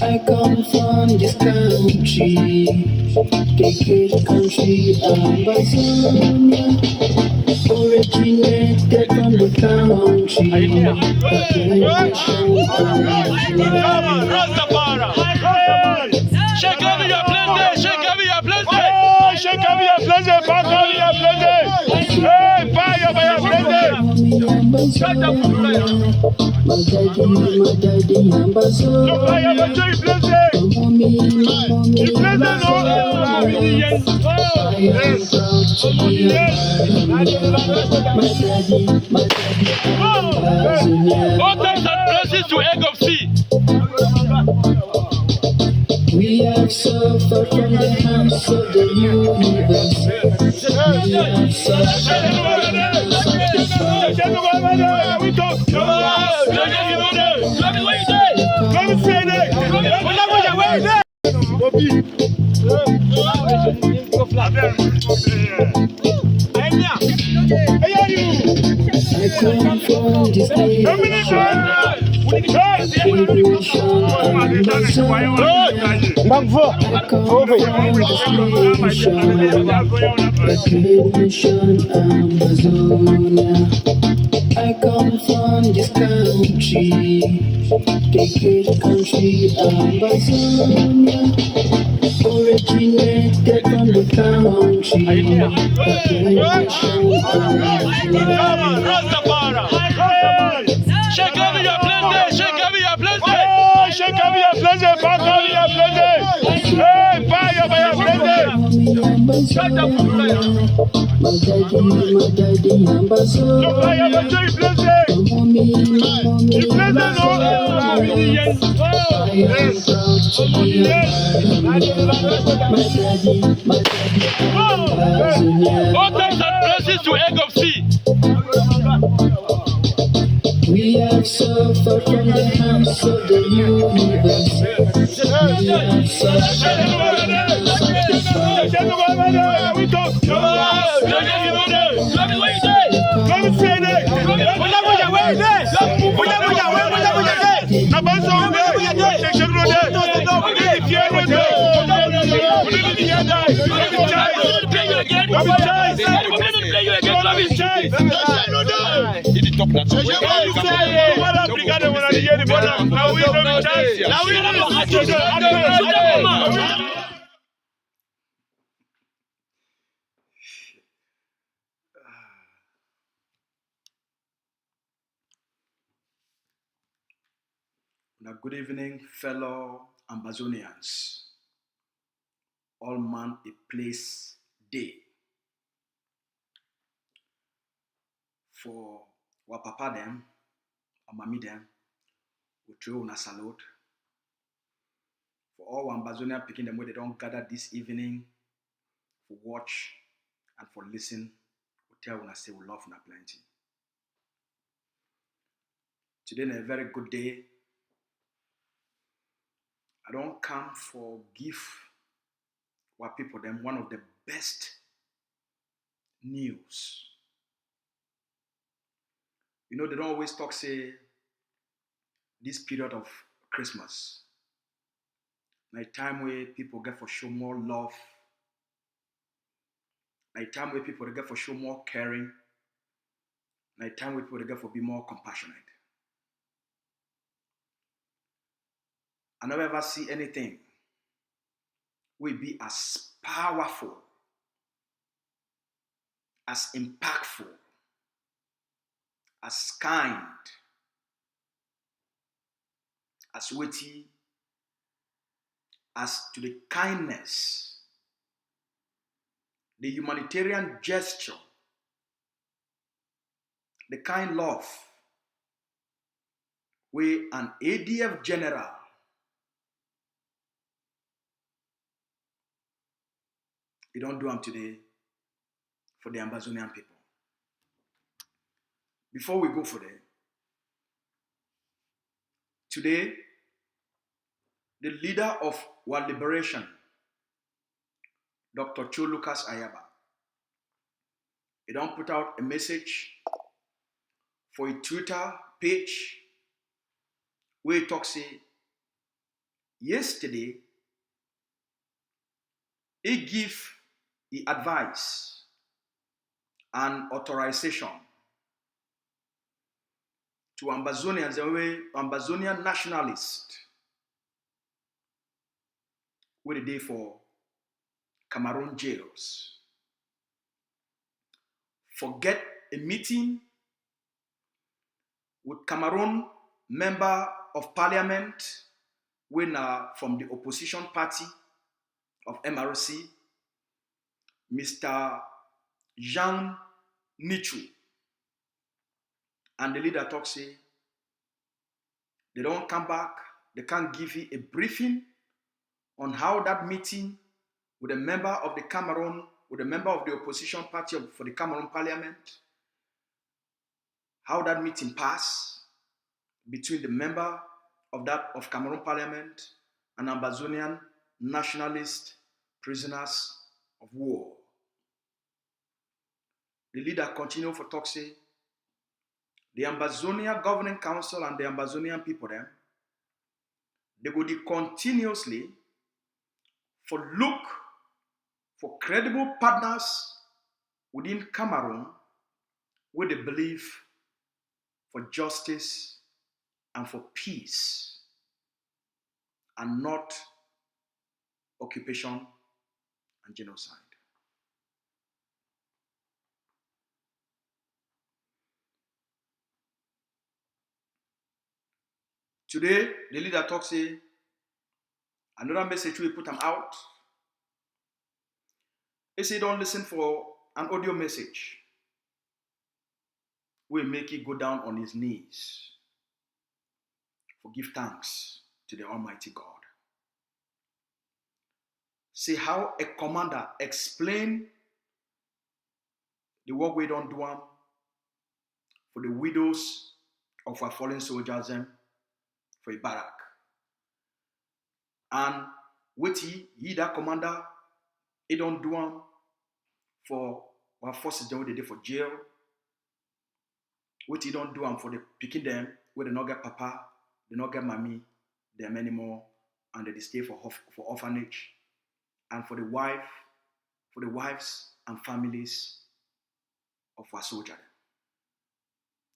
I come from this country, the great country, Ambazonia, originated from the country, the nation, Shake up your place, shake up your place. Shake up your place, back up your place. Hey, fire by your place. Shut up, my daddy, Ambazonia, fire by your place. mommy, You place no. I am proud to be my daddy, Ambazonia. All times and places to egg of sea. We have suffered from the hands of the universe. We have suffered from the hands of the I come from this nation, Amazonia. I come from this country, the great country, Ambazonia, originated from the country, the nation, Shake up your place, shake up your place. Shake up your place, back up your place. Hey, fire by your place. Shut up, my daddy, Ambazonia, fire by your place. mommy, You place no. I am proud to be my daddy, Ambazonia. All times and places to egg of sea. We have suffered from the hands of the universe. We have suffered from the hands of Now, good evening, fellow Ambazonians. All man a place day. For wa papa them, or mami them, we throw una salute. For all Ambazonian picking them where they don't gather this evening for watch and for listen, we tell una say we love una plenty. Today is a very good day. I don't come for give what people them one of the best news. You know, they don't always talk, say, this period of Christmas. Na time where people get for show more love. Na time where people get for show more caring. Na time where people get for be more compassionate. I never ever see anything will be as powerful, as impactful, as kind, as witty, as to the kindness, the humanitarian gesture, the kind love, where an ADF General he don't do them today for the Ambazonian people. Before we go for that, today, the leader of World Liberation, Dr. Cho Lucas Ayaba, he don't put out a message for a Twitter page where he talks say, yesterday, he give the advice and authorization to Ambazonians, Ambazonian nationalists, where they for Cameroun jails. Forget a meeting with Cameroun member of parliament when from the opposition party of MRC, Mr. Jean Nichu. And the leader talks say, they don't come back, they can't give you a briefing on how that meeting with a member of the Cameroun, with a member of the opposition party for the Cameroun parliament, how that meeting passed between the member of Cameroun parliament and Ambazonian nationalist prisoners of war. The leader continued for talk say, the Ambazonian Governing Council and the Ambazonian people then, they go continuously for look for credible partners within Cameroun where they believe for justice and for peace and not occupation and genocide. Today, the leader talks say, another message we put them out. He say don't listen for an audio message. We make it go down on his knees. For give thanks to the Almighty God. See how a commander explain the work we don't do for the widows of our fallen soldiers for a barrack. And what he that commander, he don't do for our forces that they did for jail. What he don't do for the picking them where they not get papa, they not get mommy, them anymore, and they stay for orphanage, and for the wives and families of our soldiers.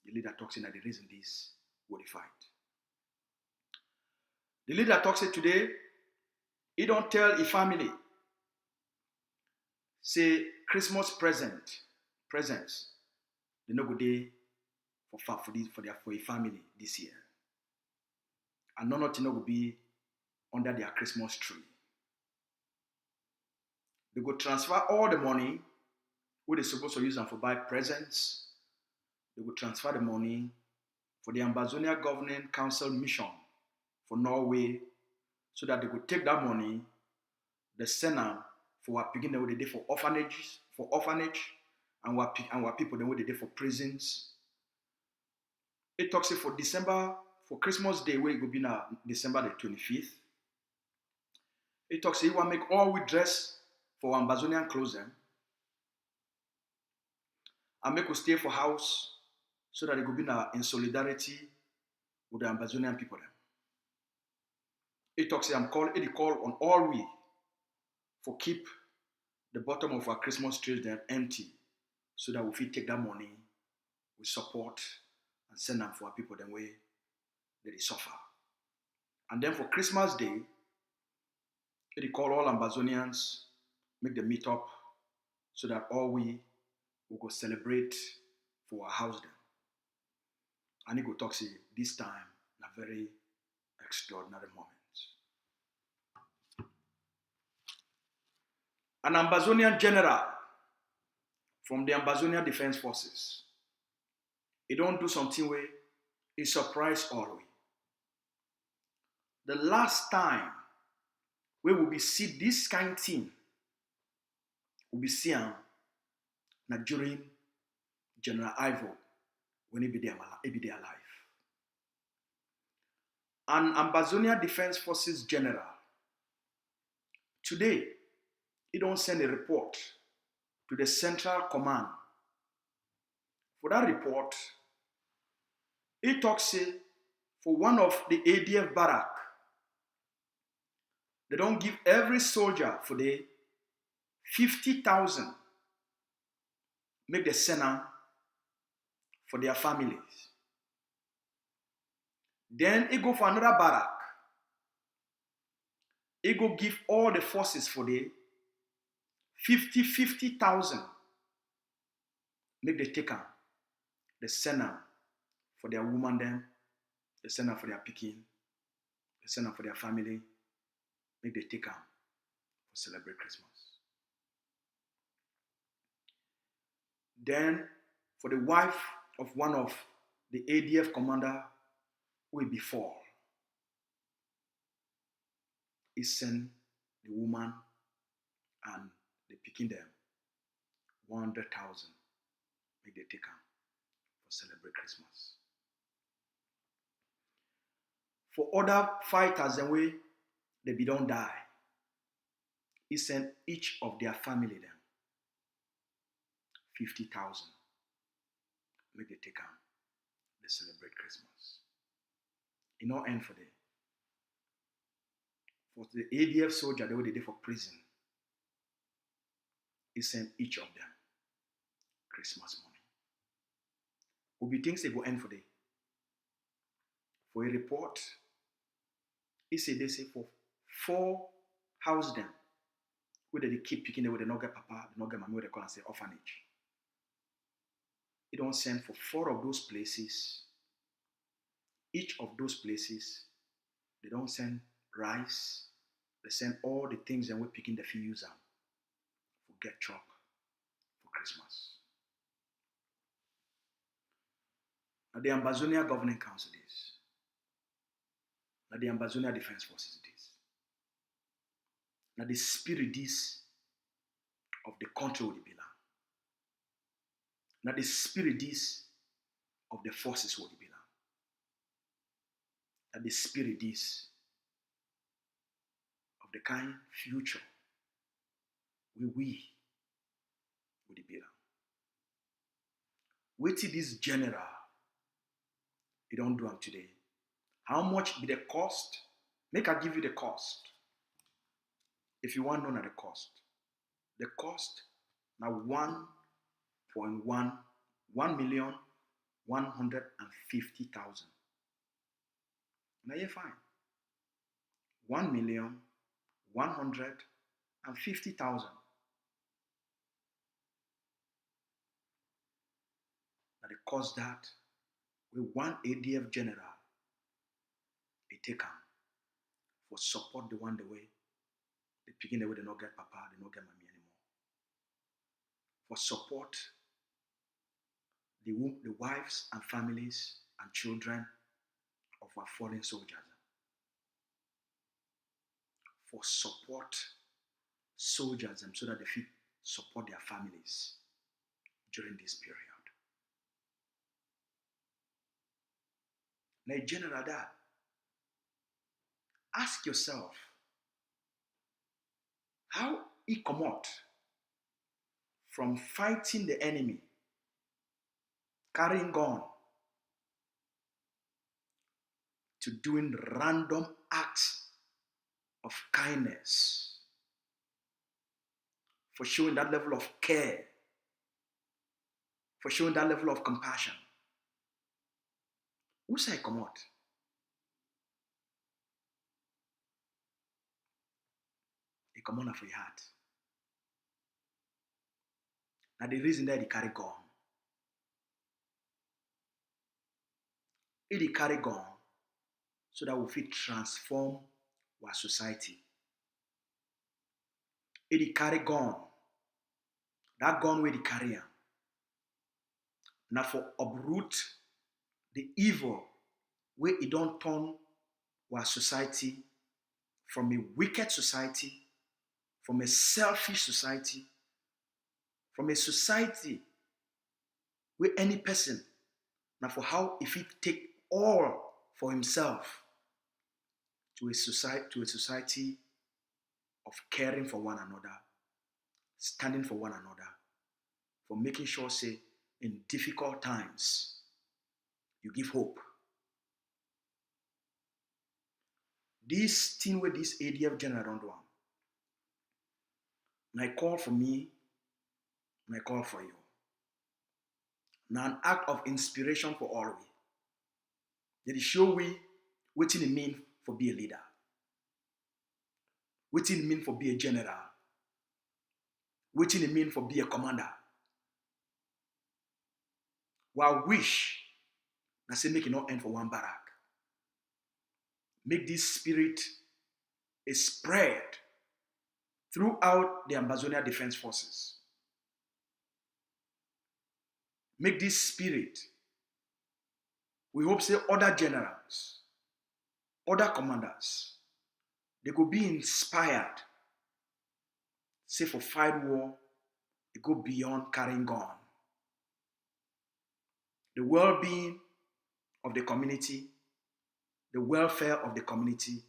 The leader talks in that the reason this will fight. The leader talks it today, he don't tell a family, say Christmas presents, they no good day for a family this year. And nothing will be under their Christmas tree. They go transfer all the money where they're supposed to use them for buy presents. They will transfer the money for the Ambazonian Governing Council mission for Norway, so that they could take that money, they send them for what beginning what they did for orphanage, and what people then what they did for prisons. It talks for December, for Christmas Day, where it will be now December the 25th. It talks he want make all we dress for Ambazonian clothing and make us stay for house so that it will be now in solidarity with the Ambazonian people. It talks it call on all we for keep the bottom of our Christmas trees then empty so that if we take that money, we support and send them for our people then way that they suffer. And then for Christmas Day, it call all Ambazonians, make them meet up so that all we will go celebrate for our house then. And he go talk say this time in a very extraordinary moment. An Ambazonian general from the Ambazonian Defense Forces, he don't do something where he surprise all we. The last time we will be see this kind of thing, will be seeing na during General Ivo when he be there alive. An Ambazonian Defense Forces General, today, he don't send a report to the Central Command. For that report, he talks say, for one of the ADF barrack, they don't give every soldier for the 50,000, make the send for their families. Then he go for another barrack. He go give all the forces for the 50,000. Make the take the send for their woman them, the send for their picking, the send for their family. Make the take for celebrate Christmas. Then for the wife of one of the ADF commander will be fall. He send the woman and the picking them 100,000. Make they take for celebrate Christmas. For other fighters and way they be don't die. He send each of their family them 50,000. Make they take they celebrate Christmas. It not end for them. For the ADF soldier, they were there for prison. He sent each of them Christmas money. Obi thinks they go end for them. For a report, he said they say for 4 house them, where they keep picking them with the no get papa, the no get mommy, where they call and say orphanage. He don't send for 4 of those places. Each of those places, they don't send rice. They send all the things and we're picking the fee user for get chalk for Christmas. Now the Ambazonian Governing Council is. Now the Ambazonian Defense Forces is. Now the spirit is of the country will belong. Now the spirit is of the forces will belong. Now the spirit is of the kind future where we will belong. Wait till this general, you don't do them today. How much be the cost? Make I give you the cost. If you want to know the cost. The cost now 1,150,000. Now you're fine. 1,150,000. Now the cost that with one ADF general, they take for support the one the way they begin the way they not get papa, they not get mommy anymore. For support the wives and families and children of our fallen soldiers. For support soldiers so that they fit support their families during this period. Now, general that, ask yourself, how he come out from fighting the enemy, carrying gun, to doing random acts of kindness, for showing that level of care, for showing that level of compassion. Who say come out? He come on for your heart. Now the reason that he carry gun. He carry gun so that we fit transform our society. He carry gun. That gun where he carry him. Now for uproot the evil where it don't turn our society from a wicked society, from a selfish society, from a society where any person, now for how if he take all for himself, to a society of caring for one another, standing for one another, for making sure, say, in difficult times, you give hope. This thing with this ADF General don't do. My call for me, my call for you. Now an act of inspiration for all we. That is show we what it mean for be a leader. What it mean for be a general. What it mean for be a commander. While wish, I say make it not end for one barrack. Make this spirit a spread throughout the Ambazonian Defense Forces. Make this spirit, we hope say other generals, other commanders, they could be inspired, say for fight war, they go beyond carrying gun. The well-being of the community, the welfare of the community,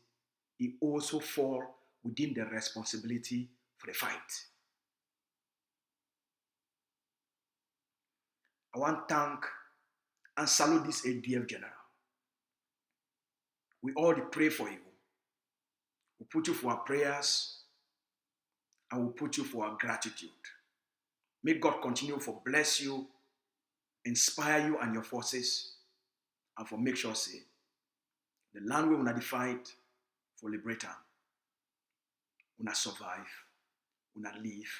it also fall within the responsibility for the fight. I want to thank and salute this ADF General. We all pray for you. We put you for our prayers and we put you for our gratitude. May God continue to bless you, inspire you and your forces, and for make sure say the land we will not fight for liberator, will not survive, will not live,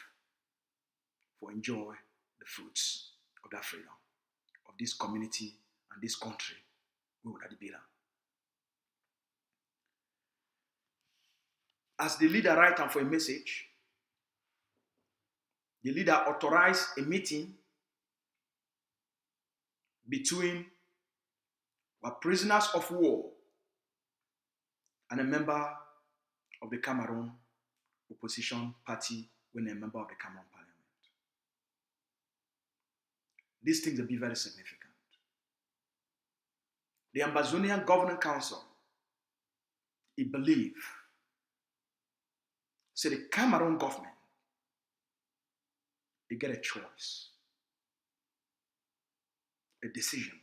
for enjoy the fruits of that freedom, of this community and this country, we will not be better. As the leader write for a message, the leader authorized a meeting between our prisoners of war and a member of the Cameroun opposition party when a member of the Cameroun parliament. These things will be very significant. The Ambazonian Governing Council, it believe, say the Cameroun government, they get a choice, a decision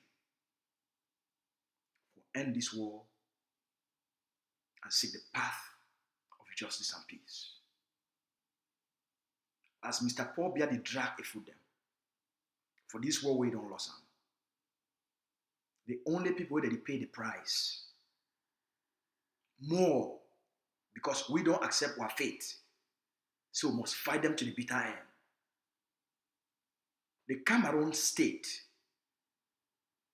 to end this war and seek the path of justice and peace. As Mr. Paul Biya did drag a foot them, for this war we don't lose them. The only people that they pay the price more because we don't accept our fate. So we must fight them to the bitter end. The Cameroun state,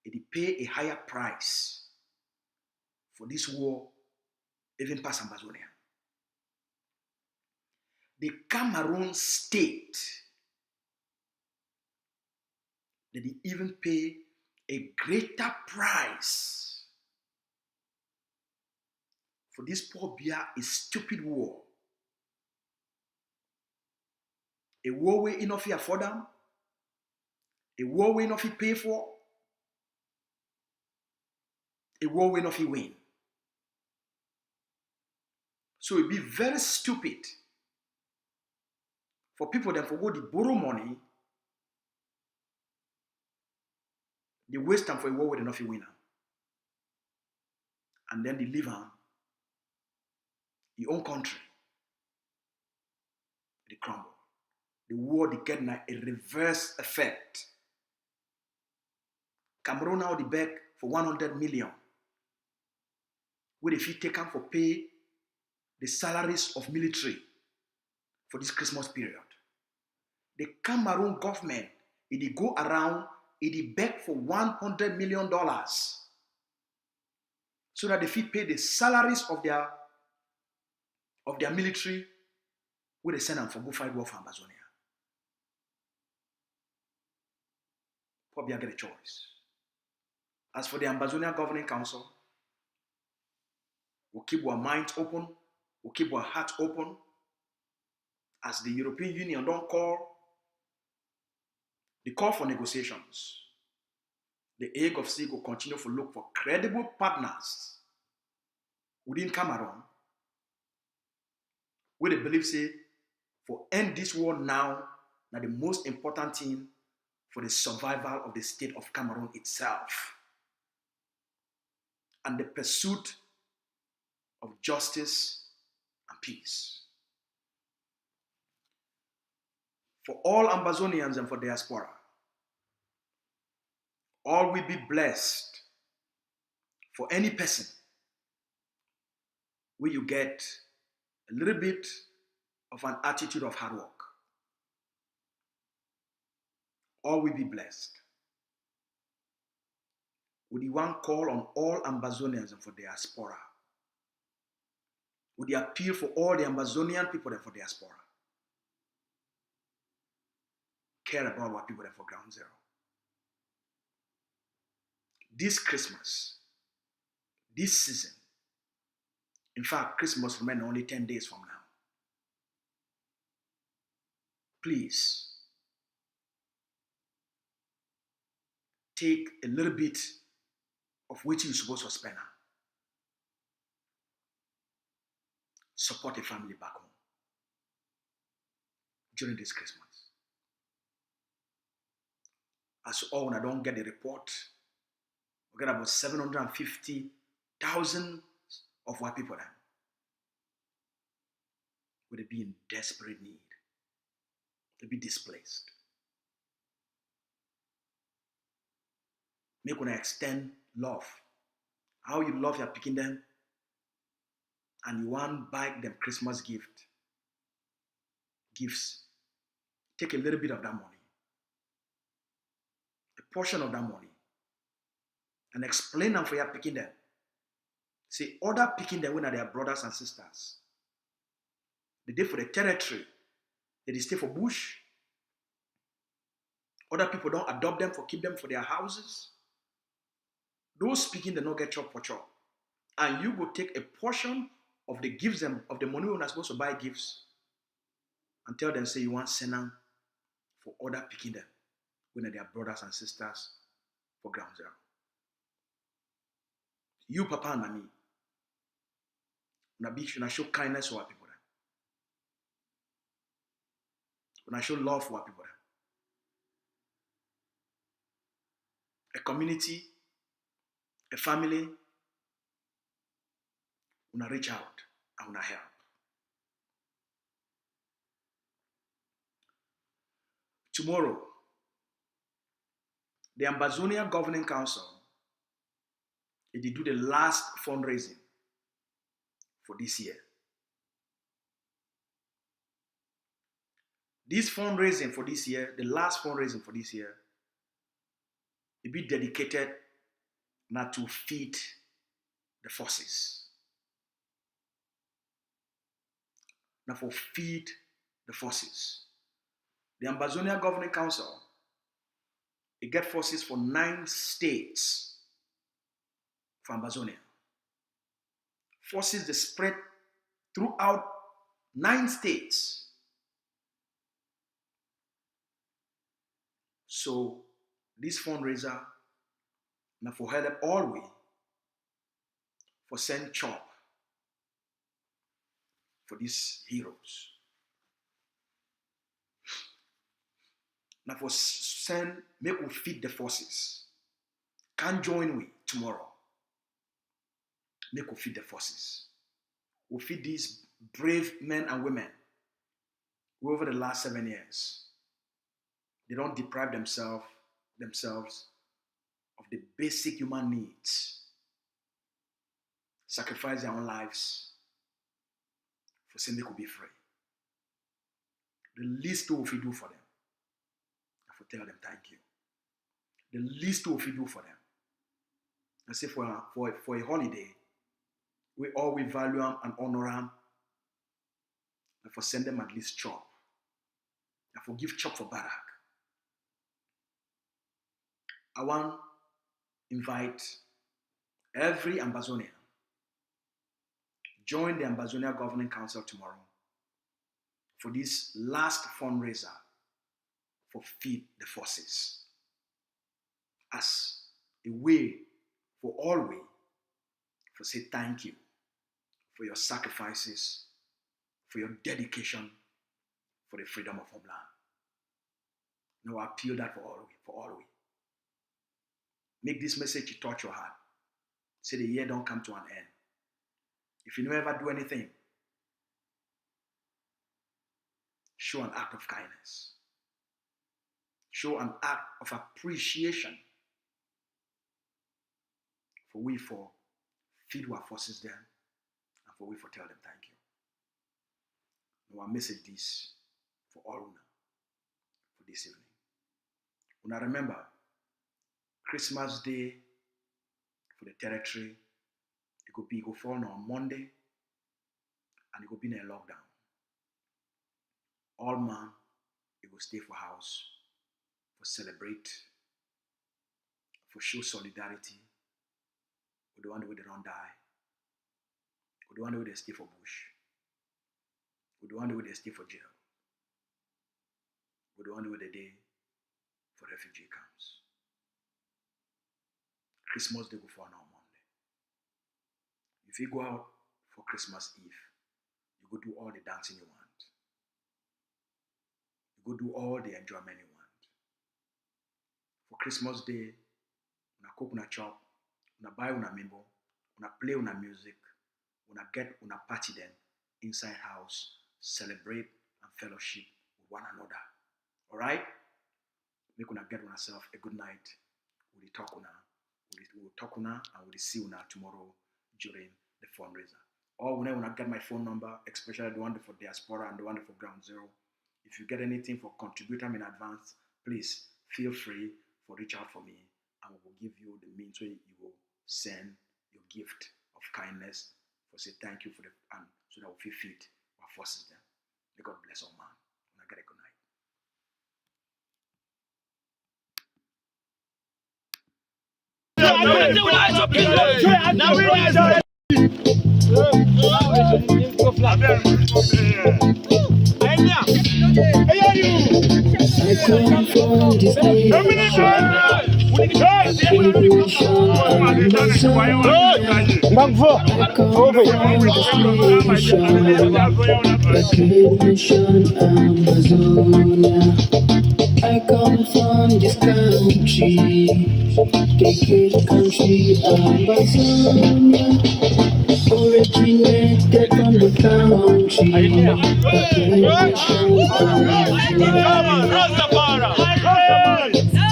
they pay a higher price for this war, even past Ambazonia. The Cameroun state, they even pay a greater price for this Paul Biya a stupid war. A war we enough afford them, a war we enough pay for, a war we enough win. So it'd be very stupid for people that forgo to borrow money, they waste time for a war with enough winner. And then they live on your own country. They crumble. The war they get now a reverse effect. Cameroun now they beg for 100 million. Where if you take them for pay the salaries of military for this Christmas period. The Cameroun government, it go around, it beg for $100 million so that they fit pay the salaries of their military where they send them for go fight war for Ambazonia. Probably get a choice. As for the Ambazonian Governing Council, we'll keep our minds open, we'll keep our hearts open. As the European Union don't call The call for negotiations. The ADF will continue to look for credible partners within Cameroun, where they believe say for end this war now, the most important thing for the survival of the state of Cameroun itself and the pursuit of justice and peace. For all Ambazonians and for diaspora, all will be blessed for any person where you get a little bit of an attitude of hard work. All will be blessed. With the one call on all Ambazonians and for diaspora. With the appeal for all the Ambazonian people and for diaspora. Care about what people are for ground zero. This Christmas, this season, in fact, Christmas remains only 10 days from now. Please, take a little bit of what you're supposed to spend now. Support a family back home during this Christmas. As all, when I don't get the report, we got about 750,000 of white people then would be in desperate need to be displaced. Make una extend love. How you love your picking them and you want to buy them Christmas gifts. Take a little bit of that money, a portion of that money, and explain them for your picking them. Say, other picking them when are their brothers and sisters. They did for the territory. They stay for bush. Other people don't adopt them for keep them for their houses. Those speaking, they don't get chop for chop. And you go take a portion of the gifts them of the money when are supposed to buy gifts and tell them, say you want to send them for other picking them when are their brothers and sisters for ground zero. You, Papa and Mommy, when I show kindness to our people. When I show love for our people. A community, a family, when I reach out and when I help. Tomorrow, the Ambazonian Governing Council, they do the last fundraising for this year. This fundraising for this year, the last fundraising for this year, will be dedicated not to feed the forces. Not for feed the forces. The Ambazonian Governing Council, it get forces for 9 states for Ambazonia. Forces that spread throughout 9 states. So this fundraiser now for help all way for send chop for these heroes. Now for send make we feed the forces. Can join we tomorrow. Make we feed the forces. We feed these brave men and women who over the last 7 years they don't deprive themselves of the basic human needs. Sacrifice their own lives for saying they could be free. The least we do for them, I have to tell them thank you. The least we do for them. I say for a holiday, we always value them and honor them. And for send them at least chop. And for give chop for barrack. I want to invite every Ambazonian join the Ambazonian Governing Council tomorrow for this last fundraiser for feed the forces as a way for all we for say thank you for your sacrifices, for your dedication for the freedom of homeland. Now I appeal that for all we. Make this message touch your heart. Say the year don't come to an end. If you never do anything, show an act of kindness. Show an act of appreciation for we for feed our forces then, and for we for tell them thank you. Now I message this for all una for this evening. Una remember, Christmas Day for the territory, it go fall on Monday, and it go be in a lockdown. All man, it go stay for house, for celebrate, for show solidarity with the one where they don't die, with the one where they stay for bush, with the one where they stay for jail, with the one where they day for refugee camps. Christmas Day go fall on Monday. If you go out for Christmas Eve, you go do all the dancing you want. You go do all the enjoyment you want. For Christmas Day, una cook una chop, una buy una mimbo, una play una music, una get una party then inside house, celebrate and fellowship with one another. Alright? Make una get yourself a good night. We will talk una and we will see una tomorrow during the fundraiser. Or when I get my phone number, especially the one for diaspora and the one for ground zero. If you get anything for contribute them in advance, please feel free for reach out for me, and we will give you the means where you will send your gift of kindness for say thank you for the and so that we feel fit our forces them. May God bless all man. And I get a good night. I come from this nation, Amazonia. I come from this country, the great country, Ambazonia. Originated from the country,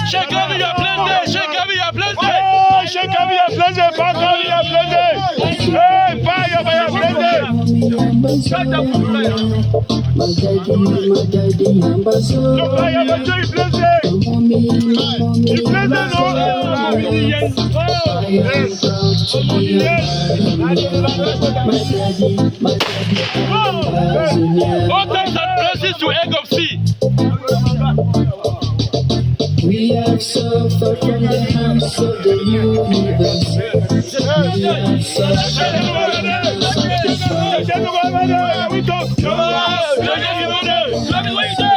Shake up your blended, shake up your blended. Oh, shake up your blended, back up your blended. Hey, fire by your blended. Shut up, my daddy, Ambazonia. no fire by your blended. You blended all. Yes. All thanks and praises to egg of sea. We have suffered from the hands of the universe. We have suffered from the hands of the